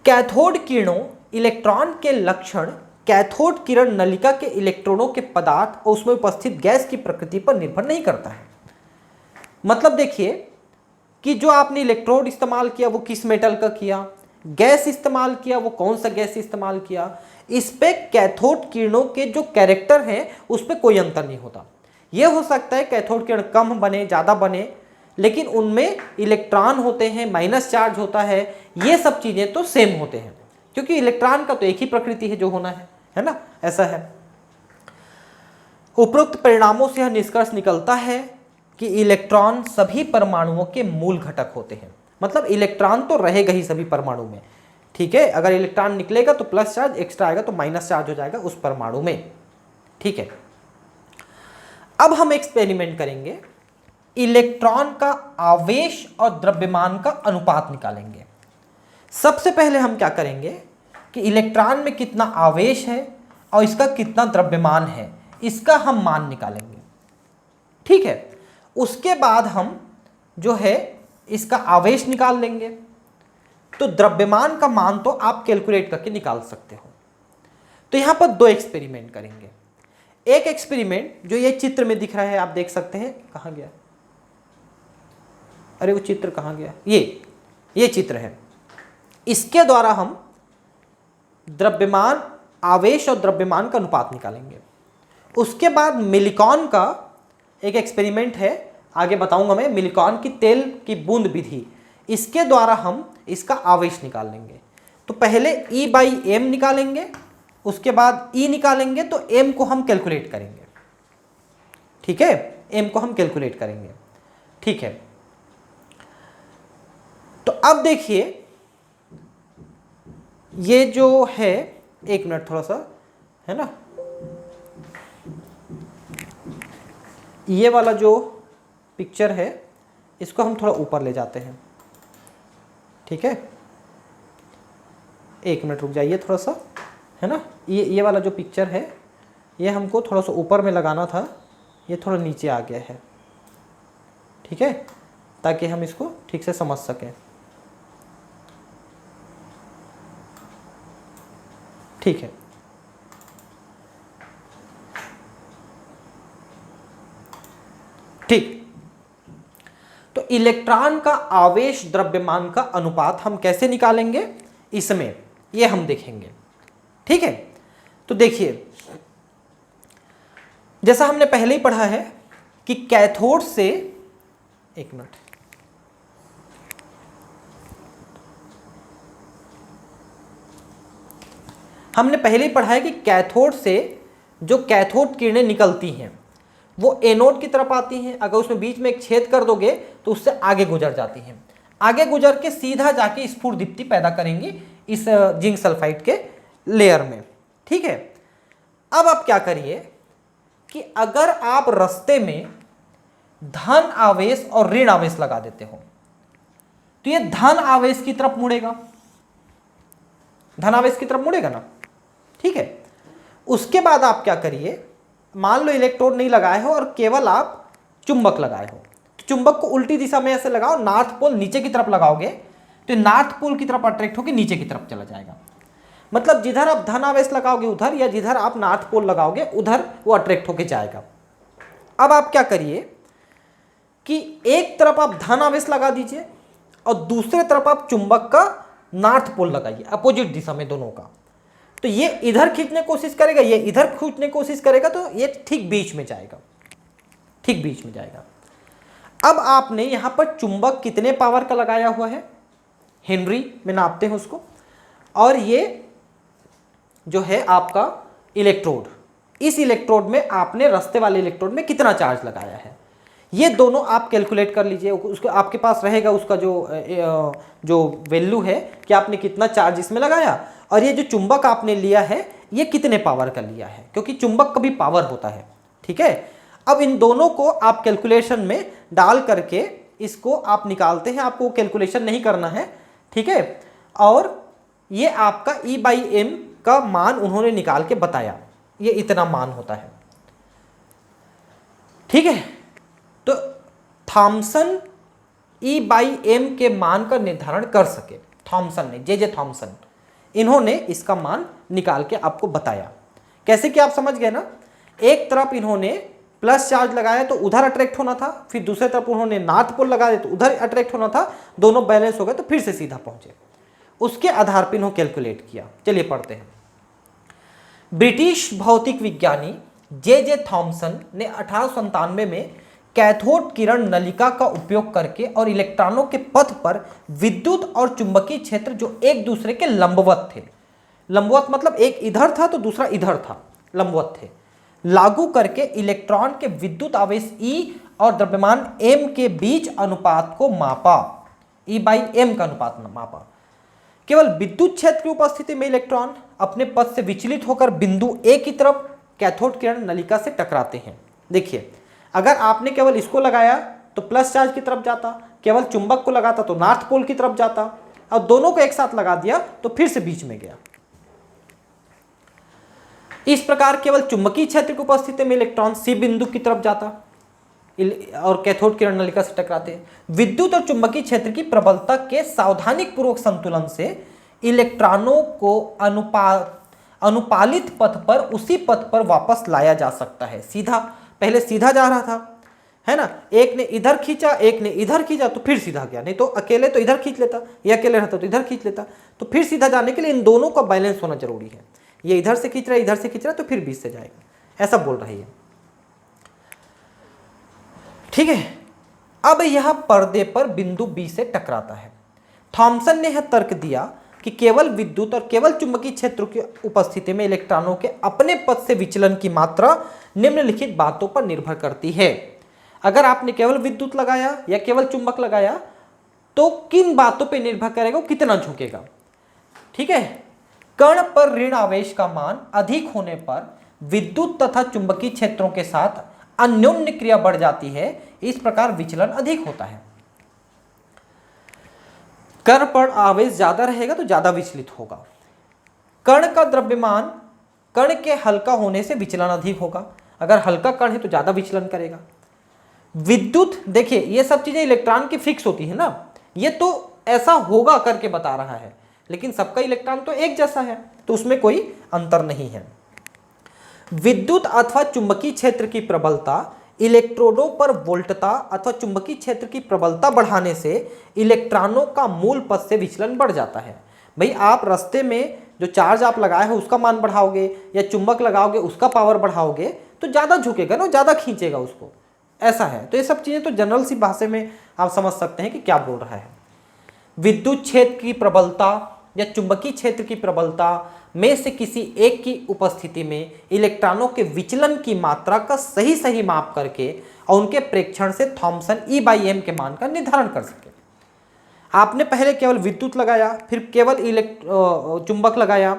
कैथोड किरणों इलेक्ट्रॉन के लक्षण कैथोड किरण नलिका के इलेक्ट्रॉनों के पदार्थ और उसमें उपस्थित गैस की प्रकृति पर निर्भर नहीं करता है। मतलब देखिए कि जो आपने इलेक्ट्रोड इस्तेमाल किया वो किस मेटल का किया, गैस इस्तेमाल किया वो कौन सा गैस इस्तेमाल किया, इस पे कैथोड किरणों के जो कैरेक्टर हैं उस पे कोई अंतर नहीं होता। यह हो सकता है कैथोड किरण कम बने, ज़्यादा बने, लेकिन उनमें इलेक्ट्रॉन होते हैं, माइनस चार्ज होता है, ये सब चीज़ें तो सेम होते हैं, क्योंकि इलेक्ट्रॉन का तो एक ही प्रकृति है जो होना है ना, ऐसा है। उपरोक्त परिणामों से यह निष्कर्ष निकलता है कि इलेक्ट्रॉन सभी परमाणुओं के मूल घटक होते हैं। मतलब इलेक्ट्रॉन तो रहेगा ही सभी परमाणु में, ठीक है। अगर इलेक्ट्रॉन निकलेगा तो प्लस चार्ज, एक्स्ट्रा आएगा तो माइनस चार्ज हो जाएगा उस परमाणु में, ठीक है। अब हम एक्सपेरिमेंट करेंगे, इलेक्ट्रॉन का आवेश और द्रव्यमान का अनुपात निकालेंगे। सबसे पहले हम क्या करेंगे कि इलेक्ट्रॉन में कितना आवेश है और इसका कितना द्रव्यमान है, इसका हम मान निकालेंगे, ठीक है। उसके बाद हम जो है इसका आवेश निकाल लेंगे। तो द्रव्यमान का मान तो आप कैलकुलेट करके निकाल सकते हो। तो यहां पर दो एक्सपेरिमेंट करेंगे। एक एक्सपेरिमेंट जो ये चित्र में दिख रहा है, आप देख सकते हैं, कहां गया, अरे वो चित्र कहां गया, ये चित्र है। इसके द्वारा हम द्रव्यमान, आवेश और द्रव्यमान का अनुपात निकालेंगे। उसके बाद मिलिकॉन का एक एक्सपेरिमेंट है, आगे बताऊंगा मैं, मिलिकॉन की तेल की बूंद विधि, इसके द्वारा हम इसका आवेश निकाल लेंगे। तो पहले E/m निकालेंगे, उसके बाद E निकालेंगे, तो m को हम कैलकुलेट करेंगे। ठीक है, m को हम कैलकुलेट करेंगे। ठीक है, तो अब देखिए ये जो है, एक मिनट थोड़ा सा, है ना, ये वाला जो पिक्चर है इसको हम थोड़ा ऊपर ले जाते हैं। ठीक है, एक मिनट रुक जाइए थोड़ा सा, है ना, ये वाला जो पिक्चर है ये हमको थोड़ा सा ऊपर में लगाना था, ये थोड़ा नीचे आ गया है। ठीक है, ताकि हम इसको ठीक से समझ सकें। ठीक है, ठीक। तो इलेक्ट्रॉन का आवेश द्रव्यमान का अनुपात हम कैसे निकालेंगे इसमें, ये हम देखेंगे। ठीक है, तो देखिए जैसा हमने पहले ही पढ़ा है कि कैथोड से, एक मिनट, हमने पहले ही पढ़ा है कि कैथोड से जो कैथोड किरणें निकलती हैं वो एनोड की तरफ आती हैं। अगर उसमें बीच में एक छेद कर दोगे तो उससे आगे गुजर जाती हैं, आगे गुजर के सीधा जाके स्फुर दीप्ति पैदा करेंगी इस जिंक सल्फाइड के लेयर में। ठीक है, अब आप क्या करिए कि अगर आप रास्ते में धन आवेश और ऋण आवेश लगा देते हो तो ये धन आवेश की तरफ मुड़ेगा, धन आवेश की तरफ मुड़ेगा ना। ठीक है, उसके बाद आप क्या करिए, मान लो इलेक्ट्रोड नहीं लगाए हो और केवल आप चुंबक लगाए हो, तो चुंबक को उल्टी दिशा में ऐसे लगाओ, नॉर्थ पोल नीचे की तरफ लगाओगे तो नॉर्थ पोल की तरफ अट्रैक्ट होकर नीचे की तरफ चला जाएगा। मतलब जिधर आप धन आवेश लगाओगे उधर, या जिधर आप नॉर्थ पोल लगाओगे उधर वो अट्रैक्ट होकर जाएगा। अब आप क्या करिए कि एक तरफ आप धन आवेश लगा दीजिए और दूसरे तरफ आप चुंबक का नॉर्थ पोल लगाइए, अपोजिट दिशा में दोनों का। तो ये इधर खींचने की कोशिश करेगा, ये इधर खींचने की कोशिश करेगा, तो ये ठीक बीच में जाएगा, ठीक बीच में जाएगा। अब आपने यहां पर चुंबक कितने पावर का लगाया हुआ है, हेनरी में नापते हैं उसको, और ये जो है आपका इलेक्ट्रोड, इस इलेक्ट्रोड में आपने रास्ते वाले इलेक्ट्रोड में कितना चार्ज लगाया है, ये दोनों आप कैलकुलेट कर लीजिए। उसको आपके पास रहेगा उसका जो वैल्यू है कि आपने कितना चार्ज इसमें लगाया, और ये जो चुंबक आपने लिया है ये कितने पावर का लिया है, क्योंकि चुंबक का भी पावर होता है। ठीक है, अब इन दोनों को आप कैलकुलेशन में डाल करके इसको आप निकालते हैं, आपको कैलकुलेशन नहीं करना है। ठीक है, और ये आपका E/m का मान उन्होंने निकाल के बताया, ये इतना मान होता है। ठीक है, तो थॉमसन E/m के मान का निर्धारण कर सके, थॉमसन ने, जे थॉमसन, इन्होंने इसका मान निकाल के आपको बताया। कैसे कि आप समझ गए ना, एक तरफ इन्होंने प्लस चार्ज लगाया तो उधर अट्रैक्ट होना था, फिर दूसरे तरफ उन्होंने नॉर्थ पोल लगा दिया तो उधर अट्रैक्ट होना था, दोनों बैलेंस हो गए तो फिर से सीधा पहुंचे। उसके आधार पर इन्होंने कैलकुलेट किया। चलिए पढ़ते हैं। ब्रिटिश भौतिक विज्ञानी जे थॉमसन ने 1897 में कैथोड किरण नलिका का उपयोग करके और इलेक्ट्रॉनों के पथ पर विद्युत और चुंबकीय क्षेत्र जो एक दूसरे के लंबवत थे, लंबवत मतलब एक इधर था तो दूसरा इधर था, लंबवत थे, लागू करके इलेक्ट्रॉन के विद्युत आवेश E और द्रव्यमान m के बीच अनुपात को मापा, E/m का अनुपात मापा। केवल विद्युत क्षेत्र की उपस्थिति में इलेक्ट्रॉन अपने पथ से विचलित होकर बिंदु A की तरफ कैथोड किरण नलिका से टकराते हैं। देखिए, अगर आपने केवल इसको लगाया तो प्लस चार्ज की तरफ जाता, केवल चुंबक को लगाता तो नॉर्थ पोल की तरफ जाता, और दोनों को एक साथ लगा दिया तो फिर से बीच में गया। इस प्रकार केवल चुंबकीय क्षेत्र की उपस्थिति में इलेक्ट्रॉन C बिंदु की तरफ जाता और कैथोड किरण नलिका से टकराते हैं। विद्युत और चुंबकीय क्षेत्र की प्रबलता के सावधानिक पूर्वक संतुलन से इलेक्ट्रॉनों को अनुपालित पथ पर उसी पथ पर वापस लाया जा सकता है। सीधा, पहले सीधा जा रहा था, है ना, एक ने इधर खींचा एक ने इधर खींचा तो फिर सीधा गया, नहीं तो अकेले तो इधर खींच लेता, ये अकेले रहता तो इधर खींच लेता। तो फिर सीधा जाने के लिए इन दोनों का बैलेंस होना जरूरी है, ये इधर से खींच रहा है इधर से खींच रहा है तो फिर बीच से जाएगा, ऐसा बोल रही है। ठीक है, अब यह पर्दे पर बिंदु बी से टकराता है। थॉमसन ने यह तर्क दिया कि केवल विद्युत और केवल चुंबकीय क्षेत्र की उपस्थिति में इलेक्ट्रॉनों के अपने पथ से विचलन की मात्रा निम्नलिखित बातों पर निर्भर करती है। अगर आपने केवल विद्युत लगाया या केवल चुंबक लगाया तो किन बातों पर निर्भर करेगा, वो कितना झुकेगा। ठीक है, कण पर ऋण आवेश का मान अधिक होने पर विद्युत तथा चुंबकीय क्षेत्रों के साथ अन्योन्य क्रिया बढ़ जाती है, इस प्रकार विचलन अधिक होता है। कण पर आवेश ज्यादा रहेगा तो ज्यादा विचलित होगा। कण का द्रव्यमान कण के हल्का होने से विचलन अधिक होगा, अगर हल्का कण है तो ज्यादा विचलन करेगा। विद्युत, देखिए ये सब चीजें इलेक्ट्रॉन की फिक्स होती है ना, ये तो ऐसा होगा करके बता रहा है, लेकिन सबका इलेक्ट्रॉन तो एक जैसा है तो उसमें कोई अंतर नहीं है। विद्युत अथवा चुंबकीय क्षेत्र की प्रबलता इलेक्ट्रोडों पर वोल्टता अथवा चुंबकीय क्षेत्र की प्रबलता बढ़ाने से इलेक्ट्रॉनों का मूल पथ से विचलन बढ़ जाता है। भाई आप रास्ते में जो चार्ज आप लगाए हो उसका मान बढ़ाओगे या चुंबक लगाओगे उसका पावर बढ़ाओगे तो ज़्यादा झुकेगा ना, ज़्यादा खींचेगा उसको, ऐसा है। तो ये सब चीज़ें तो जनरल सी भाषा में आप समझ सकते हैं कि क्या बोल रहा है। विद्युत क्षेत्र की प्रबलता या चुंबकीय क्षेत्र की प्रबलता में से किसी एक की उपस्थिति में इलेक्ट्रॉनों के विचलन की मात्रा का सही माप करके और उनके प्रेक्षण से थॉमसन E/m के मान का निर्धारण कर सके। आपने पहले केवल विद्युत लगाया, फिर केवल चुंबक लगाया,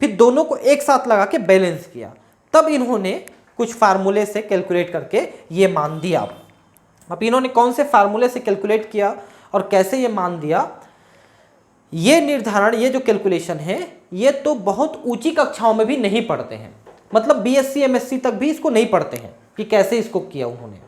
फिर दोनों को एक साथ लगा के बैलेंस किया, तब इन्होंने कुछ फार्मूले से कैलकुलेट करके ये मान दिया। अब इन्होंने कौन से फार्मूले से कैलकुलेट किया और कैसे ये मान दिया, ये निर्धारण, ये जो कैलकुलेशन है ये तो बहुत ऊंची कक्षाओं में भी नहीं पढ़ते हैं, मतलब BSc MSc तक भी इसको नहीं पढ़ते हैं कि कैसे इसको किया उन्होंने।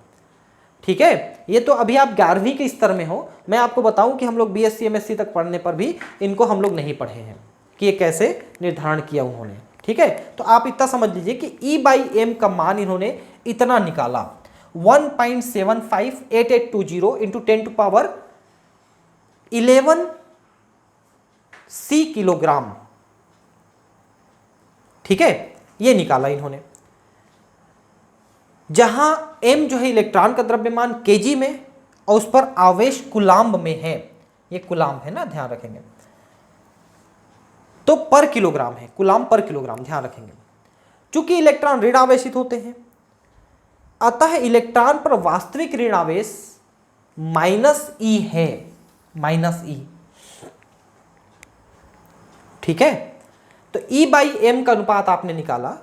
ठीक है, ये तो अभी आप 11वीं के स्तर में हो, मैं आपको बताऊं कि हम लोग BSc MSc तक पढ़ने पर भी इनको हम लोग नहीं पढ़े हैं कि ये कैसे निर्धारण किया उन्होंने। ठीक है, तो आप इतना समझ लीजिए कि E/m का मान इन्होंने इतना निकाला, 1.758820 इंटू 10⁻11 C किलोग्राम। ठीक है, ये निकाला इन्होंने, जहां m जो है इलेक्ट्रॉन का द्रव्यमान kg में और उस पर आवेश कुलाम्ब में है, ये कुलाम्ब है ना, ध्यान रखेंगे, तो पर किलोग्राम है, कुलाम्ब पर किलोग्राम, ध्यान रखेंगे। चूंकि इलेक्ट्रॉन ऋण आवेशित होते हैं अतः इलेक्ट्रॉन पर वास्तविक ऋण आवेश -e है, -e। ठीक है, तो E/m का अनुपात आपने निकाला,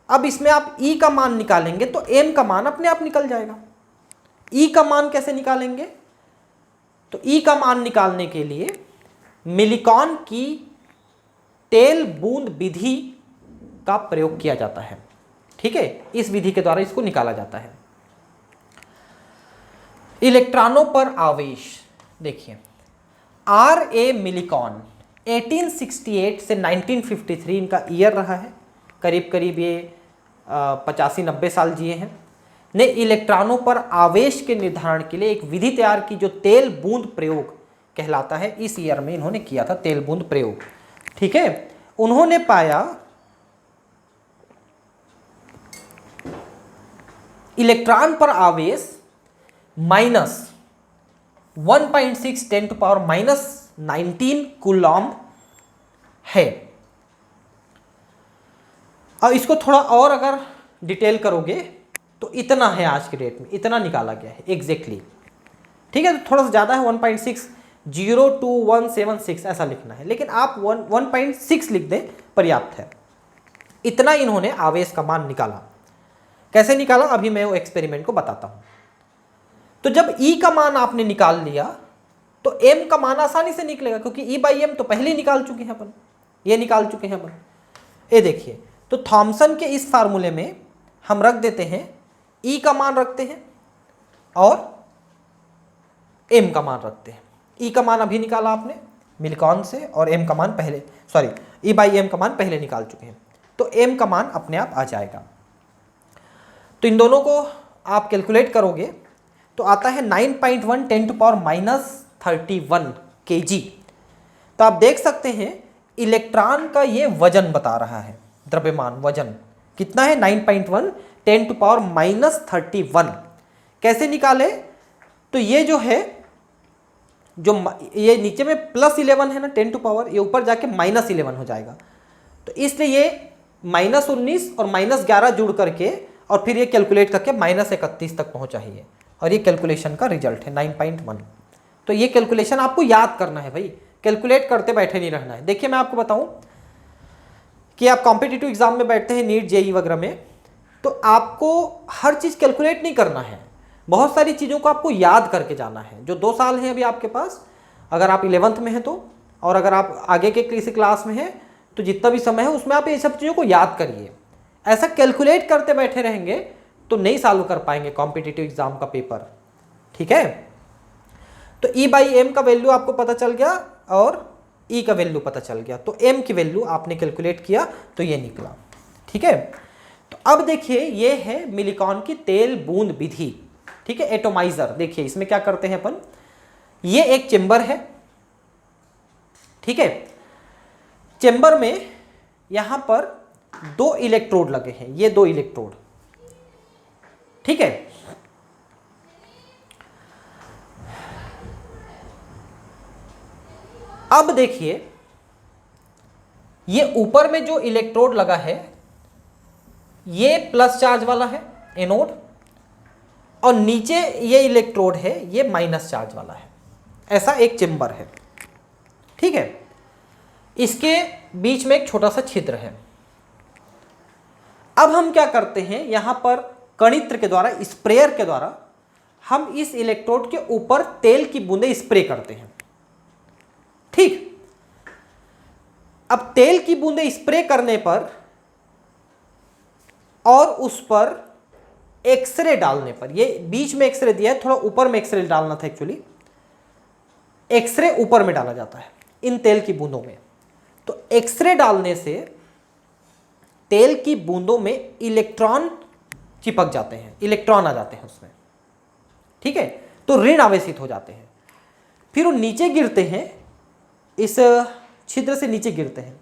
अब इसमें आप E का मान निकालेंगे तो m का मान अपने आप निकल जाएगा। E का मान कैसे निकालेंगे, तो E का मान निकालने के लिए मिलिकॉन की तेल बूंद विधि का प्रयोग किया जाता है। ठीक है, इस विधि के द्वारा इसको निकाला जाता है। इलेक्ट्रॉनों पर आवेश देखिए, R.A. मिलिकॉन 1868 से 1953 इनका ईयर रहा है, करीब करीब ये 85-90 साल जिए हैं, ने इलेक्ट्रॉनों पर आवेश के निर्धारण के लिए एक विधि तैयार की जो तेल बूंद प्रयोग कहलाता है। इस ईयर में इन्होंने किया था तेल बूंद प्रयोग। ठीक है, उन्होंने पाया इलेक्ट्रॉन पर आवेश -1.6 10⁻19 कूलॉम्ब है। अब इसको थोड़ा और अगर डिटेल करोगे तो इतना है, आज के डेट में इतना निकाला गया है एग्जैक्टली। ठीक है, तो थोड़ा सा ज़्यादा है, 1.6022176 ऐसा लिखना है, लेकिन आप 1.6 लिख दें पर्याप्त है। इतना इन्होंने आवेश का मान निकाला। कैसे निकाला, अभी मैं वो एक्सपेरिमेंट को बताता हूँ। तो जब E का मान आपने निकाल लिया तो M का मान आसानी से निकलेगा, क्योंकि E/m तो पहले ही निकाल चुके हैं अपन, ये निकाल चुके हैं अपन। ये देखिए, तो थॉमसन के इस फार्मूले में हम रख देते हैं E का मान रखते हैं और M का मान रखते हैं। E का मान अभी निकाला आपने मिलिकॉन से और M का मान पहले, सॉरी E/m का मान पहले निकाल चुके हैं, तो M का मान अपने आप आ जाएगा। तो इन दोनों को आप कैलकुलेट करोगे तो आता है 9.1 10⁻31 kg। तो आप देख सकते हैं इलेक्ट्रॉन का ये वजन बता रहा है, द्रव्यमान वजन कितना है 9.1 10⁻31। कैसे निकाले? तो ये जो है, जो ये नीचे में +11 है ना 10 टू पावर, ये ऊपर जाके -11 हो जाएगा। तो इसलिए ये -19 और -11 जुड़ करके और फिर ये कैलकुलेट करके -31 तक पहुंचा ही है, और ये कैलकुलेशन का रिजल्ट है 9.1। तो ये कैलकुलेशन आपको याद करना है भाई, कैलकुलेट करते बैठे नहीं रहना है। देखिए मैं आपको बताऊं कि आप कॉम्पिटिटिव एग्जाम में बैठते हैं, नीट जेई वगैरह में, तो आपको हर चीज़ कैलकुलेट नहीं करना है, बहुत सारी चीज़ों को आपको याद करके जाना है। जो 2 साल हैं अभी आपके पास, अगर आप 11th में हैं तो, और अगर आप आगे के किसी क्लास में हैं तो जितना भी समय है उसमें आप ये सब चीज़ों को याद करिए। ऐसा कैलकुलेट करते बैठे रहेंगे तो नहीं सॉल्व कर पाएंगे कॉम्पिटिटिव एग्जाम का पेपर, ठीक है। तो E/m का वैल्यू आपको पता चल गया और E का वैल्यू पता चल गया, तो m की वैल्यू आपने कैलकुलेट किया तो ये निकला, ठीक है। तो अब देखिए ये है मिलिकॉन की तेल बूंद विधि, ठीक है, एटोमाइजर। देखिए इसमें क्या करते हैं अपन, ये एक चेंबर है, ठीक है। चेंबर में यहां पर 2 इलेक्ट्रोड लगे हैं, ये 2 इलेक्ट्रोड, ठीक है। अब देखिए ये ऊपर में जो इलेक्ट्रोड लगा है ये प्लस चार्ज वाला है, एनोड, और नीचे ये इलेक्ट्रोड है ये माइनस चार्ज वाला है। ऐसा एक चेंबर है, ठीक है। इसके बीच में एक छोटा सा छिद्र है। अब हम क्या करते हैं, यहां पर कणित्र के द्वारा, स्प्रेयर के द्वारा हम इस इलेक्ट्रोड के ऊपर तेल की बूंदें स्प्रे करते हैं, ठीक। अब तेल की बूंदें स्प्रे करने पर और उस पर एक्सरे डालने पर, ये बीच में एक्सरे दिया है, थोड़ा ऊपर में एक्सरे डालना था एक्चुअली, एक्सरे ऊपर में डाला जाता है इन तेल की बूंदों में। तो एक्सरे डालने से तेल की बूंदों में इलेक्ट्रॉन चिपक जाते हैं, इलेक्ट्रॉन आ जाते हैं उसमें, ठीक है। तो ऋण आवेशित हो जाते हैं, फिर वो नीचे गिरते हैं, इस छिद्र से नीचे गिरते हैं,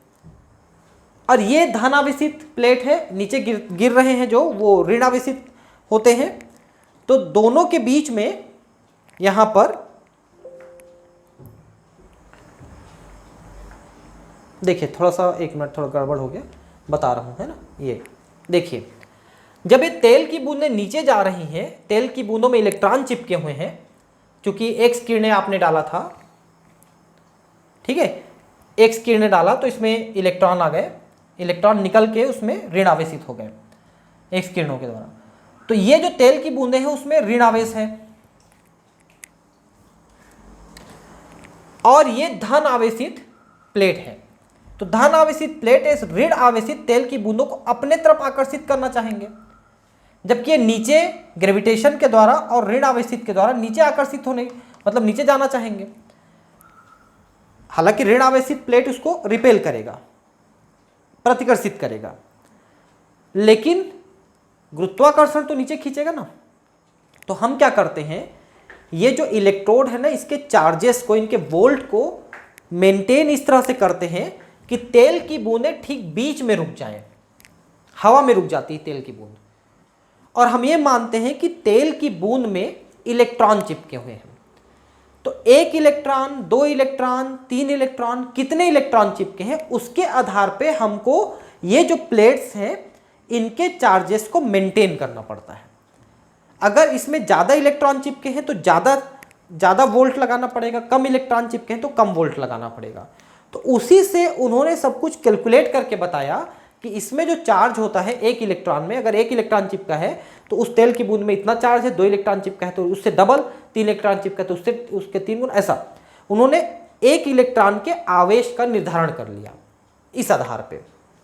और ये धन आवेशित प्लेट है, नीचे गिर रहे हैं जो वो ऋण आवेशित होते हैं। तो दोनों के बीच में यहां पर देखिए, थोड़ा सा 1 मिनट, थोड़ा गड़बड़ हो गया, बता रहा हूं, है ना। ये देखिए जब ये तेल की बूंदें नीचे जा रही हैं, तेल की बूंदों में इलेक्ट्रॉन चिपके हुए हैं, क्योंकि एक्स किरणें आपने डाला था, ठीक है, एक्स किरणें डाला तो इसमें इलेक्ट्रॉन आ गए, इलेक्ट्रॉन निकल के उसमें ऋण आवेशित हो गए एक्स किरणों के द्वारा। तो ये जो तेल की बूंदें हैं उसमें ऋण आवेश है, और ये धन आवेशित प्लेट है। तो धन आवेशित प्लेट इस ऋण आवेशित तेल की बूंदों को अपने तरफ आकर्षित करना चाहेंगे, जबकि ये नीचे ग्रेविटेशन के द्वारा और ऋण आवेशित के द्वारा नीचे आकर्षित होने, मतलब नीचे जाना चाहेंगे। हालांकि ऋण आवेशित प्लेट उसको रिपेल करेगा, प्रतिकर्षित करेगा, लेकिन गुरुत्वाकर्षण तो नीचे खींचेगा ना। तो हम क्या करते हैं, ये जो इलेक्ट्रोड है ना, इसके चार्जेस को, इनके वोल्ट को मेंटेन इस तरह से करते हैं कि तेल की बूंदें ठीक बीच में रुक जाएं, हवा में रुक जाती है तेल की बूंद, और हम ये मानते हैं कि तेल की बूंद में इलेक्ट्रॉन चिपके हुए हैं। तो 1 इलेक्ट्रॉन, 2 इलेक्ट्रॉन, 3 इलेक्ट्रॉन, कितने इलेक्ट्रॉन चिपके हैं उसके आधार पे हमको ये जो प्लेट्स हैं इनके चार्जेस को मेंटेन करना पड़ता है। अगर इसमें ज़्यादा इलेक्ट्रॉन चिपके हैं तो ज़्यादा वोल्ट लगाना पड़ेगा, कम इलेक्ट्रॉन चिपके हैं तो कम वोल्ट लगाना पड़ेगा। तो उसी से उन्होंने सब कुछ कैलकुलेट करके बताया कि इसमें जो चार्ज होता है 1 इलेक्ट्रॉन में, अगर 1 इलेक्ट्रॉन चिपका है तो उस तेल की बूंद में इतना चार्ज है, 2 इलेक्ट्रॉन चिपका है तो उससे डबल, 3 इलेक्ट्रॉन चिपका है तो उसके 3 गुना, ऐसा उन्होंने 1 इलेक्ट्रॉन के आवेश का निर्धारण कर लिया इस आधार पे,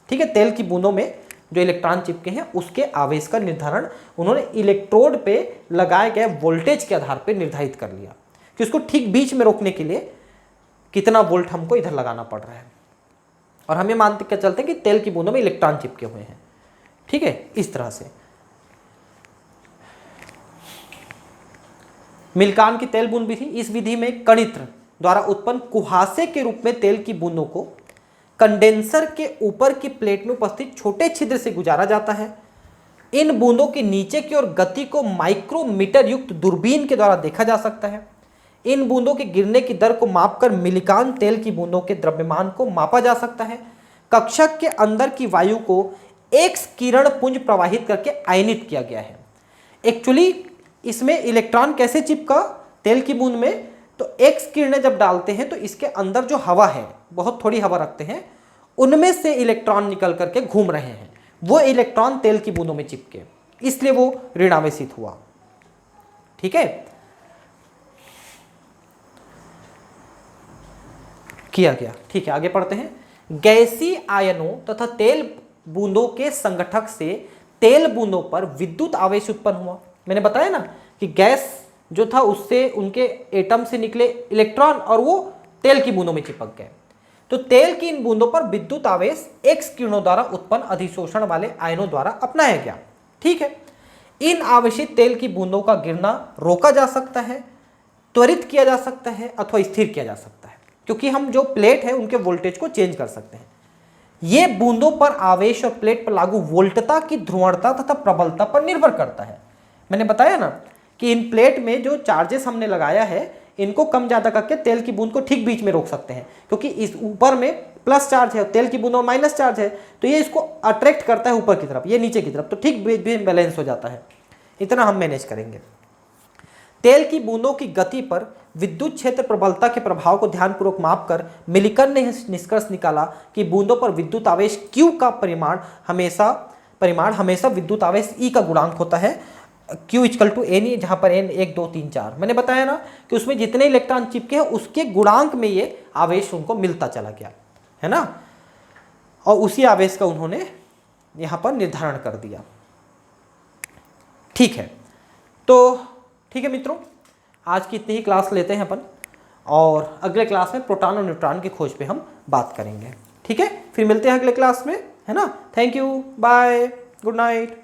ठीक है। तेल की बूंदों में जो इलेक्ट्रॉन चिपके हैं उसके आवेश का निर्धारण उन्होंने इलेक्ट्रोड पे लगाए गए वोल्टेज के आधार पर निर्धारित कर लिया कि उसको ठीक बीच में रोकने के लिए कितना वोल्ट हमको इधर लगाना पड़ रहा है। और हमें मानते क्या चलते हैं कि तेल की बूंदों में इलेक्ट्रॉन चिपके हुए हैं, ठीक है, इस तरह से। मिल्कान की तेल बूंद विधि, इस विधि में कणित्र द्वारा उत्पन्न कुहासे के रूप में तेल की बूंदों को कंडेंसर के ऊपर की प्लेट में उपस्थित छोटे छिद्र से गुजारा जाता है। इन बूंदों की नीचे की ओर गति को माइक्रोमीटर युक्त दूरबीन के द्वारा देखा जा सकता है। इन बूंदों के गिरने की दर को मापकर मिल्कान तेल की बूंदों के द्रव्यमान को मापा जा सकता है। कक्षक के अंदर की वायु को एक्स किरण पुंज प्रवाहित करके आयनित किया गया है। एक्चुअली इसमें इलेक्ट्रॉन कैसे चिपका तेल की बूंद में, तो एक्स किरणें जब डालते हैं तो इसके अंदर जो हवा है, बहुत थोड़ी हवा रखते हैं, उनमें से इलेक्ट्रॉन निकल करके घूम रहे हैं, वो इलेक्ट्रॉन तेल की बूंदों में चिपके, इसलिए वो ऋणावेशित हुआ। ठीक है, किया गया। ठीक है, आगे पढ़ते हैं। गैसीय आयनों तथा तेल बूंदों के संगठक से तेल बूंदों पर विद्युत आवेश उत्पन्न हुआ। मैंने बताया ना कि गैस जो था उससे उनके एटम से निकले इलेक्ट्रॉन और वो तेल की बूंदों में चिपक गए। तो तेल की इन बूंदों पर विद्युत आवेश एक्स किरणों द्वारा उत्पन्न अधिशोषण वाले आयनों द्वारा अपनाया गया। ठीक है, इन आवेशित तेल की बूंदों का गिरना रोका जा सकता है, त्वरित किया जा सकता है अथवा स्थिर किया जा सकता है, क्योंकि हम जो प्लेट है उनके वोल्टेज को चेंज कर सकते हैं। ये बूंदों पर आवेश और प्लेट पर लागू वोल्टता की ध्रुवणता तथा प्रबलता पर निर्भर करता है। मैंने बताया ना कि इन प्लेट में जो चार्जेस हमने लगाया है इनको कम ज्यादा करके तेल की बूंद को ठीक बीच में रोक सकते हैं, क्योंकि इस ऊपर में प्लस चार्ज है, तेल की बूंदों में माइनस चार्ज है, तो ये इसको अट्रैक्ट करता है ऊपर की तरफ, ये नीचे की तरफ, तो ठीक बीच में बैलेंस हो जाता है। इतना हम मैनेज करेंगे। तेल की बूंदों की गति पर विद्युत क्षेत्र प्रबलता के प्रभाव को ध्यानपूर्वक मापकर मिलिकन ने निष्कर्ष निकाला कि बूंदों पर विद्युत आवेश Q का परिमाण हमेशा विद्युत आवेश E का गुणांक होता है। Q इक्वल टू N, जहां पर N 1 2 3 4, मैंने बताया ना कि उसमें जितने इलेक्ट्रॉन चिपके हैं उसके गुणांक में ये आवेश उनको मिलता चला गया है ना, और उसी आवेश का उन्होंने यहां पर निर्धारण कर दिया। ठीक है, तो ठीक है मित्रों, आज की इतनी ही क्लास लेते हैं अपन, और अगले क्लास में प्रोटॉन और न्यूट्रॉन की खोज पे हम बात करेंगे। ठीक है, फिर मिलते हैं अगले क्लास में, है ना। Thank you, bye, good night.